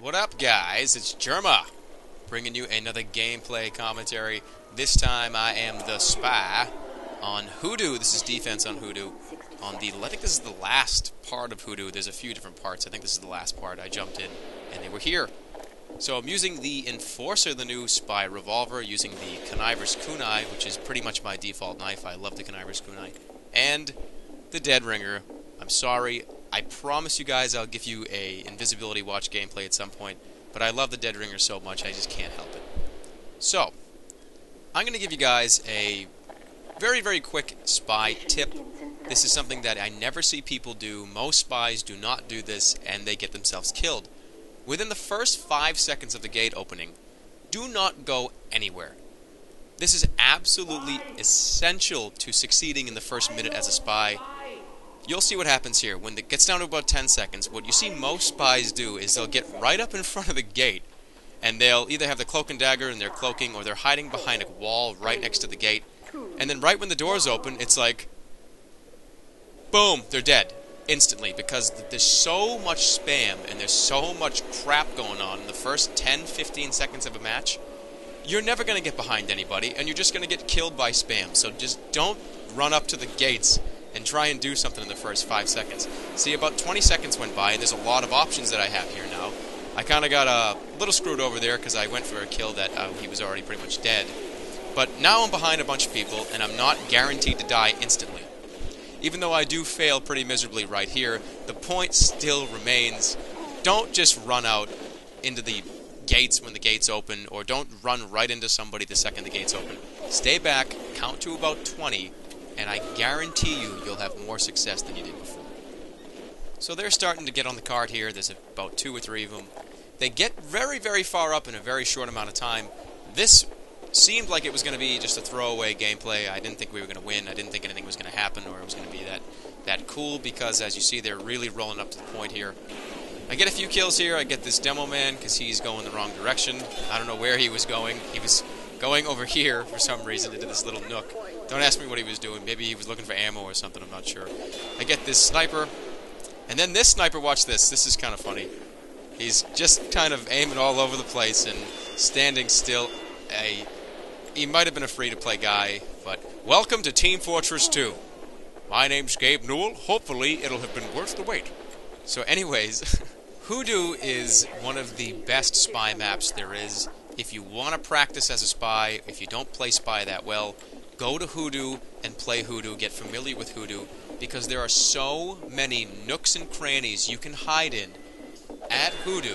What up, guys? It's Germa, bringing you another gameplay commentary. This time I am the spy on Hoodoo. This is defense on Hoodoo. I think this is the last part of Hoodoo. There's a few different parts. I think this is the last part. I jumped in, and they were here. So I'm using the Enforcer, the new spy revolver, using the Conniver's kunai, which is pretty much my default knife. I love the Conniver's kunai. And the Dead Ringer. I'm sorry. I promise you guys I'll give you a invisibility watch gameplay at some point, but I love the Dead Ringer so much I just can't help it. So, I'm going to give you guys a very, very quick spy tip. This is something that I never see people do. Most spies do not do this, and they get themselves killed. Within the first 5 seconds of the gate opening, do not go anywhere. This is absolutely essential to succeeding in the first minute as a spy. You'll see what happens here. When it gets down to about 10 seconds, what you see most spies do is they'll get right up in front of the gate, and they'll either have the cloak and dagger and they're cloaking, or they're hiding behind a wall right next to the gate. And then right when the doors open, it's like, boom, they're dead instantly, because there's so much spam and there's so much crap going on in the first 10-15 seconds of a match. You're never going to get behind anybody, and you're just going to get killed by spam. So just don't run up to the gates and try and do something in the first 5 seconds. See, about 20 seconds went by, and there's a lot of options that I have here now. I kind of got a little screwed over there because I went for a kill that he was already pretty much dead. But now I'm behind a bunch of people, and I'm not guaranteed to die instantly. Even though I do fail pretty miserably right here, the point still remains. Don't just run out into the gates when the gates open, or don't run right into somebody the second the gates open. Stay back, count to about 20, and I guarantee you'll have more success than you did before. So they're starting to get on the card here. There's about 2 or 3 of them. They get very, very far up in a very short amount of time. This seemed like it was going to be just a throwaway gameplay. I didn't think we were going to win. I didn't think anything was going to happen, or it was going to be that cool, because as you see, they're really rolling up to the point here. I get a few kills here. I get this demo man because he's going the wrong direction. I don't know where he was going. He was going over here for some reason into this little nook. Don't ask me what he was doing. Maybe he was looking for ammo or something. I'm not sure. I get this sniper. And then this sniper, watch this. This is kind of funny. He's just kind of aiming all over the place and standing still. He might have been a free-to-play guy, but welcome to Team Fortress 2. My name's Gabe Newell. Hopefully it'll have been worth the wait. So anyways, Hoodoo is one of the best spy maps there is. If you want to practice as a spy, if you don't play spy that well, go to Hoodoo and play Hoodoo, get familiar with Hoodoo, because there are so many nooks and crannies you can hide in at Hoodoo,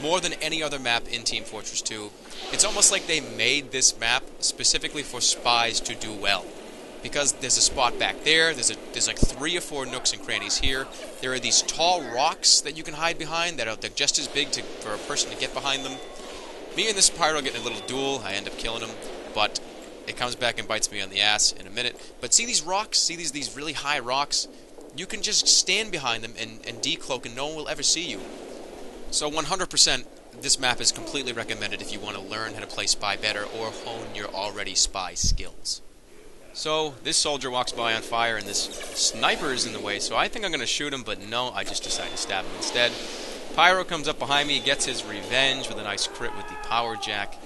more than any other map in Team Fortress 2. It's almost like they made this map specifically for spies to do well, because there's a spot back there, there's like 3 or 4 nooks and crannies here. There are these tall rocks that you can hide behind that are just as big for a person to get behind them. Me and this pyro get in a little duel. I end up killing him, but it comes back and bites me on the ass in a minute. But see these rocks? See these really high rocks? You can just stand behind them and decloak, and no one will ever see you. So 100%, this map is completely recommended if you want to learn how to play spy better or hone your already spy skills. So this soldier walks by on fire, and this sniper is in the way, so I think I'm going to shoot him, but no, I just decide to stab him instead. Pyro comes up behind me, gets his revenge with a nice crit with the power jack.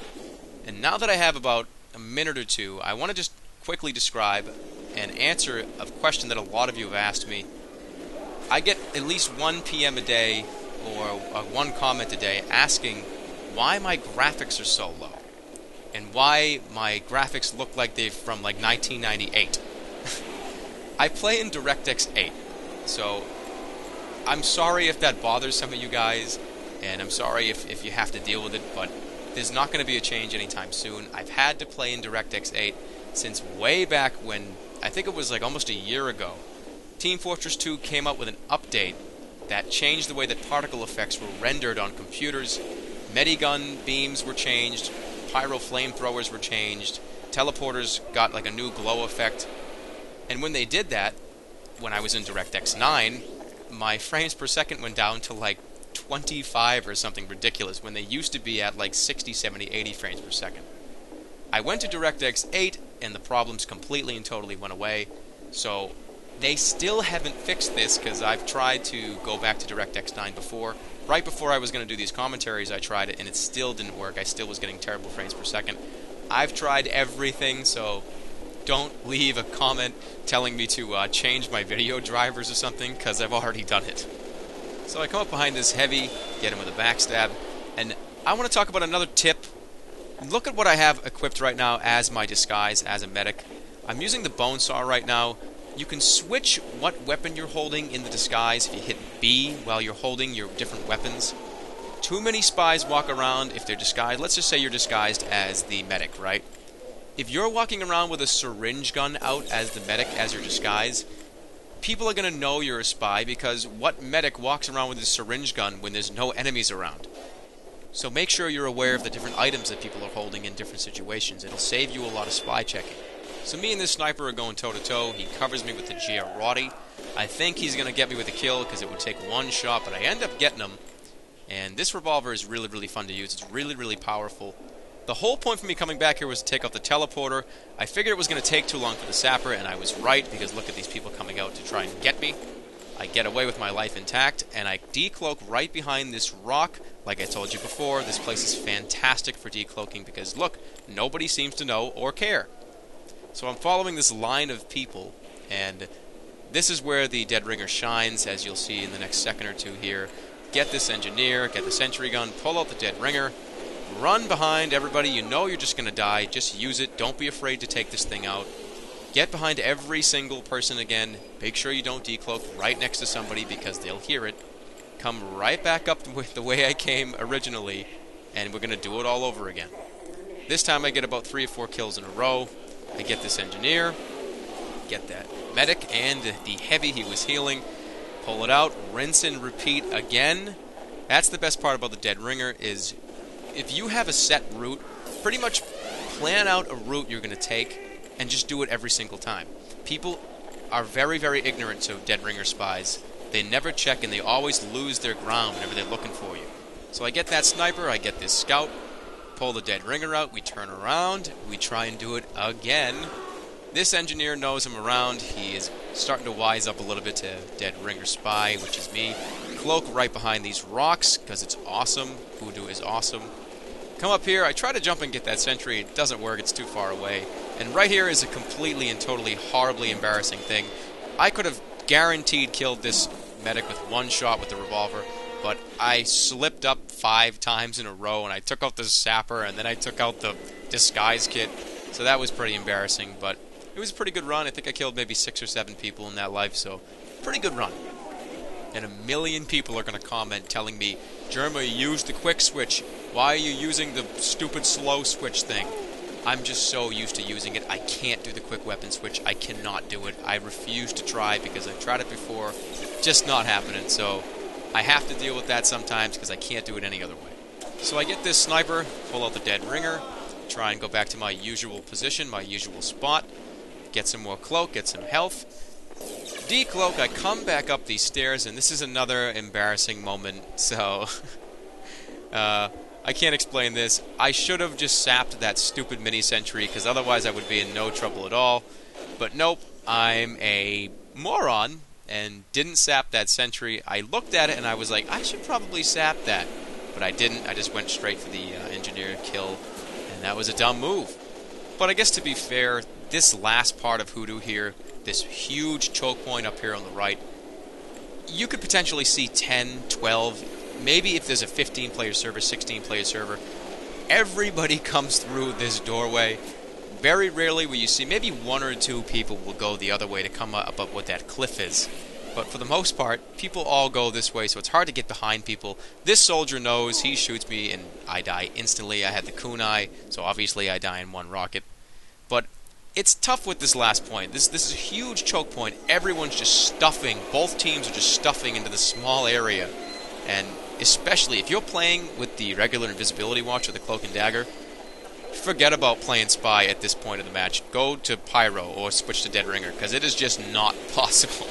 And now that I have about a minute or two, I want to just quickly describe and answer a question that a lot of you have asked me. I get at least 1 PM a day, or 1 comment a day, asking why my graphics are so low, and why my graphics look like they're from like 1998. I play in DirectX 8, so I'm sorry if that bothers some of you guys, and I'm sorry if you have to deal with it, but there's not going to be a change anytime soon. I've had to play in DirectX 8 since way back when, I think it was like almost a year ago. Team Fortress 2 came up with an update that changed the way that particle effects were rendered on computers. Medigun beams were changed, pyro flamethrowers were changed, teleporters got like a new glow effect. And when they did that, when I was in DirectX 9, my frames per second went down to like 25 or something ridiculous, when they used to be at like 60, 70, 80 frames per second. I went to DirectX 8, and the problems completely and totally went away. So they still haven't fixed this, because I've tried to go back to DirectX 9 before, Right before I was going to do these commentaries, I tried it, and it still didn't work. I still was getting terrible frames per second. I've tried everything, so don't leave a comment telling me to change my video drivers or something, because I've already done it. So I come up behind this heavy, get him with a backstab, and I want to talk about another tip. Look at what I have equipped right now as my disguise, as a medic. I'm using the bone saw right now. You can switch what weapon you're holding in the disguise if you hit B while you're holding your different weapons. Too many spies walk around if they're disguised. Let's just say you're disguised as the medic, right? If you're walking around with a syringe gun out as the medic, as your disguise, people are going to know you're a spy, because what medic walks around with a syringe gun when there's no enemies around? So make sure you're aware of the different items that people are holding in different situations. It'll save you a lot of spy checking. So me and this sniper are going toe-to-toe. He covers me with the Giarotti. I think he's going to get me with a kill because it would take one shot, but I end up getting him. And this revolver is really, really fun to use. It's really, really powerful. The whole point for me coming back here was to take out the teleporter. I figured it was going to take too long for the sapper, and I was right, because look at these people coming out to try and get me. I get away with my life intact, and I decloak right behind this rock. Like I told you before, this place is fantastic for decloaking because, look, nobody seems to know or care. So I'm following this line of people, and this is where the Dead Ringer shines, as you'll see in the next second or two here. Get this engineer, get the sentry gun, pull out the Dead Ringer, run behind everybody. You know you're just going to die. Just use it. Don't be afraid to take this thing out. Get behind every single person again. Make sure you don't decloak right next to somebody because they'll hear it. Come right back up with the way I came originally, and we're going to do it all over again. This time I get about 3 or 4 kills in a row. I get this engineer, get that medic, and the heavy he was healing. Pull it out, rinse and repeat again. That's the best part about the Dead Ringer, is if you have a set route, pretty much plan out a route you're going to take and just do it every single time. People are very, very ignorant to Dead Ringer spies. They never check, and they always lose their ground whenever they're looking for you. So I get that sniper, I get this scout, pull the Dead Ringer out, we turn around, we try and do it again. This engineer knows I'm around. He is starting to wise up a little bit to Dead Ringer spy, which is me. Cloak right behind these rocks, because it's awesome. Hoodoo is awesome. Come up here, I try to jump and get that sentry. It doesn't work, it's too far away. And right here is a completely and totally horribly embarrassing thing. I could have guaranteed killed this medic with one shot with the revolver, but I slipped up 5 times in a row, and I took out the sapper, and then I took out the disguise kit. So that was pretty embarrassing, but it was a pretty good run. I think I killed maybe 6 or 7 people in that life, so pretty good run. And a million people are going to comment telling me, Jerma, you used the quick switch. Why are you using the stupid slow switch thing? I'm just so used to using it. I can't do the quick weapon switch. I cannot do it. I refuse to try because I've tried it before. Just not happening. So I have to deal with that sometimes because I can't do it any other way. So I get this sniper, pull out the Dead Ringer, try and go back to my usual position, my usual spot, get some more cloak, get some health. Decloak, I come back up these stairs, and this is another embarrassing moment, so I can't explain this. I should have just sapped that stupid mini-sentry, because otherwise I would be in no trouble at all. But nope, I'm a moron, and didn't sap that sentry. I looked at it, and I was like, I should probably sap that. But I didn't. I just went straight for the engineer kill, and that was a dumb move. But I guess to be fair, this last part of Hoodoo here, this huge choke point up here on the right, you could potentially see 10, 12, maybe if there's a 15-player server, 16-player server, everybody comes through this doorway. Very rarely will you see, maybe 1 or 2 people will go the other way to come up what that cliff is. But for the most part, people all go this way, so it's hard to get behind people. This soldier knows, he shoots me, and I die instantly. I had the kunai, so obviously I die in 1 rocket. But it's tough with this last point. This is a huge choke point. Everyone's just stuffing. Both teams are just stuffing into the small area. And especially if you're playing with the regular invisibility watch or the cloak and dagger, forget about playing spy at this point of the match. Go to pyro or switch to Dead Ringer, because it is just not possible.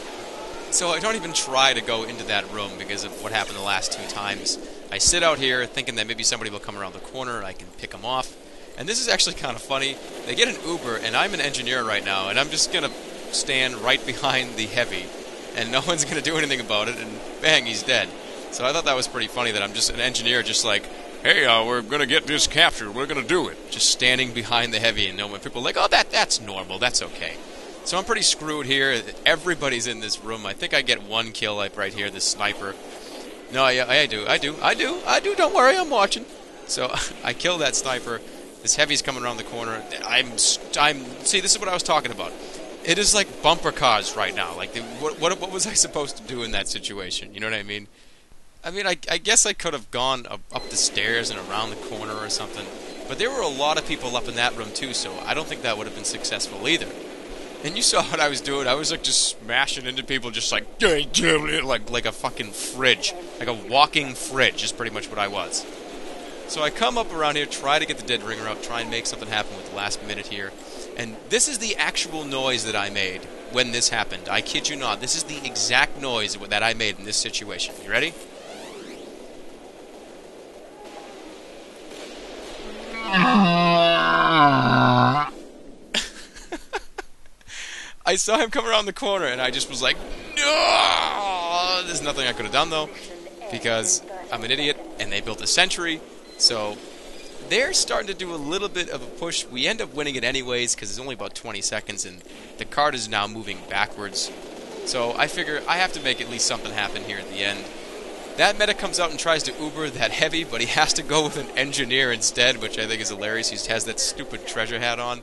So I don't even try to go into that room because of what happened the last 2 times. I sit out here thinking that maybe somebody will come around the corner and I can pick them off. And this is actually kind of funny. They get an Uber, and I'm an engineer right now, and I'm just going to stand right behind the heavy, and no one's going to do anything about it, and bang, he's dead. So I thought that was pretty funny that I'm just an engineer, just like, hey, we're gonna get this captured. We're gonna do it. Just standing behind the heavy, and when people are like, oh, that's normal. That's okay. So I'm pretty screwed here. Everybody's in this room. I think I get one kill, like right here, this sniper. No, I do. Don't worry, I'm watching. So I kill that sniper. This heavy's coming around the corner. See, this is what I was talking about. It is like bumper cars right now. Like, what was I supposed to do in that situation? You know what I mean? I guess I could have gone up the stairs and around the corner or something. But there were a lot of people up in that room too, so I don't think that would have been successful either. And you saw what I was doing. I was like just smashing into people, just like a fucking fridge, like a walking fridge is pretty much what I was. So I come up around here, try to get the dead ringer out, try and make something happen with the last minute here. And this is the actual noise that I made when this happened. I kid you not. This is the exact noise that I made in this situation. You ready? I saw him come around the corner, and I just was like, no! There's nothing I could have done, though, because I'm an idiot, and they built a sentry, so they're starting to do a little bit of a push. We end up winning it anyways, because it's only about 20 seconds, and the card is now moving backwards. So I figure I have to make at least something happen here at the end. That medic comes out and tries to Uber that heavy, but he has to go with an engineer instead, which I think is hilarious. He has that stupid treasure hat on.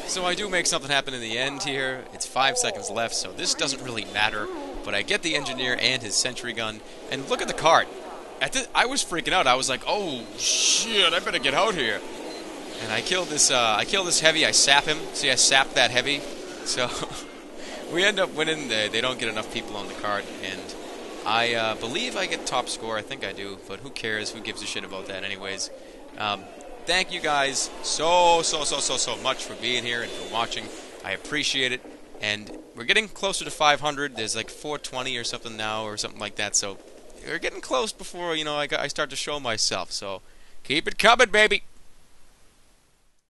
So I do make something happen in the end here. It's 5 seconds left, so this doesn't really matter. But I get the engineer and his sentry gun, and look at the card. I was freaking out. I was like, "Oh shit! I better get out here." And I kill this heavy. I sap him. See, I sapped that heavy. So we end up winning. They don't get enough people on the card, and I believe I get top score. I think I do, but who cares? Who gives a shit about that, anyways? Thank you guys so much for being here and for watching. I appreciate it. And we're getting closer to 500. There's like 420 or something now or something like that. So we're getting close before, I start to show myself. So keep it coming, baby.